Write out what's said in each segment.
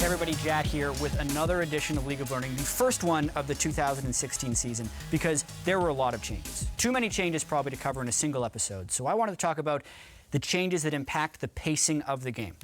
Hey everybody, Jatt here with another edition of League of Learning, the first one of the 2016 season, because there were a lot of changes. Too many changes probably to cover in a single episode, so I wanted to talk about the changes that impact the pacing of the game.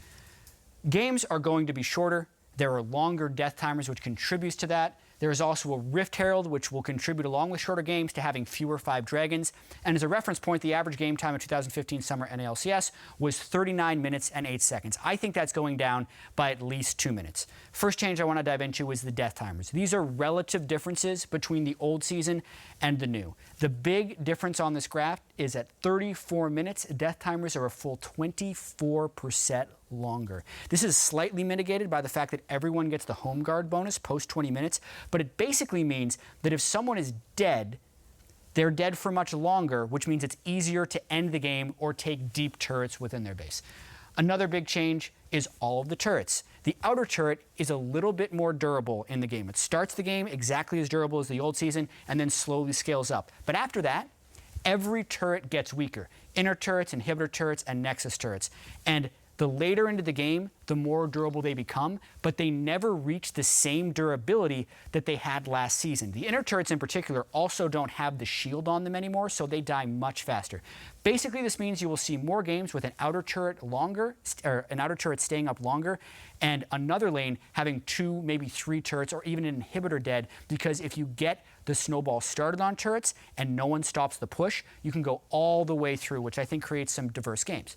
Games are going to be shorter. There are longer death timers, which contributes to that. There is also a Rift Herald, which will contribute, along with shorter games, to having fewer 5 dragons. And as a reference point, the average game time in 2015 Summer NALCS was 39 minutes and 8 seconds. I think that's going down by at least 2 minutes. First change I want to dive into is the death timers. These are relative differences between the old season and the new. The big difference on this graph is at 34 minutes, death timers are a full 24% longer. This is slightly mitigated by the fact that everyone gets the home guard bonus post 20 minutes, but it basically means that if someone is dead, they're dead for much longer, which means it's easier to end the game or take deep turrets within their base. Another big change is all of the turrets. The outer turret is a little bit more durable in the game. It starts the game exactly as durable as the old season and then slowly scales up. But after that, every turret gets weaker. Inner turrets, inhibitor turrets, and nexus turrets. And the later into the game, the more durable they become, but they never reach the same durability that they had last season. The inner turrets in particular also don't have the shield on them anymore, so they die much faster. Basically, this means you will see more games with an outer turret staying up longer, and another lane having 2, maybe 3 turrets, or even an inhibitor dead, because if you get the snowball started on turrets and no one stops the push, you can go all the way through, which I think creates some diverse games.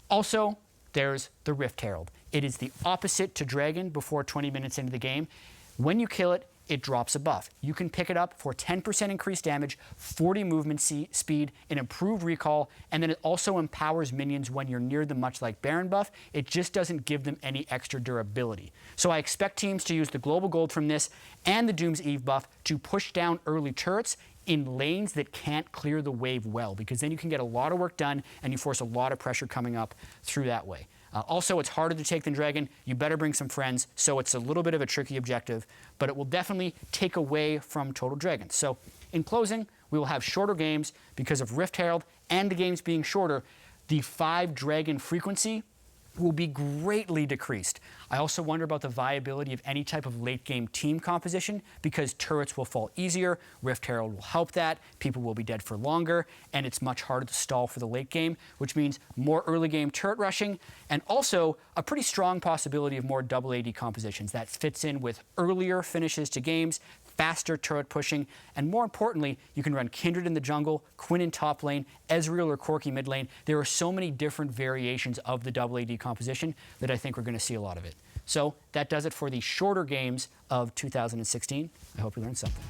Also, there's the Rift Herald. It is the opposite to Dragon before 20 minutes into the game. When you kill it, it drops a buff. You can pick it up for 10% increased damage, 40 movement speed, an improved recall, and then it also empowers minions when you're near them, much like Baron buff. It just doesn't give them any extra durability. So I expect teams to use the global gold from this and the Doom's Eve buff to push down early turrets in lanes that can't clear the wave well, because then you can get a lot of work done and you force a lot of pressure coming up through that way. Also, it's harder to take than Dragon. You better bring some friends, so it's a little bit of a tricky objective, but it will definitely take away from Total Dragon. So in closing, we will have shorter games because of Rift Herald and the games being shorter. The 5 dragon frequency will be greatly decreased. I also wonder about the viability of any type of late game team composition, because turrets will fall easier, Rift Herald will help that, people will be dead for longer, and it's much harder to stall for the late game, which means more early game turret rushing, and also a pretty strong possibility of more double AD compositions. That fits in with earlier finishes to games, faster turret pushing, and more importantly, you can run Kindred in the jungle, Quinn in top lane, Ezreal or Corki mid lane. There are so many different variations of the double AD composition that I think we're going to see a lot of it. So that does it for the shorter games of 2016. I hope you learned something.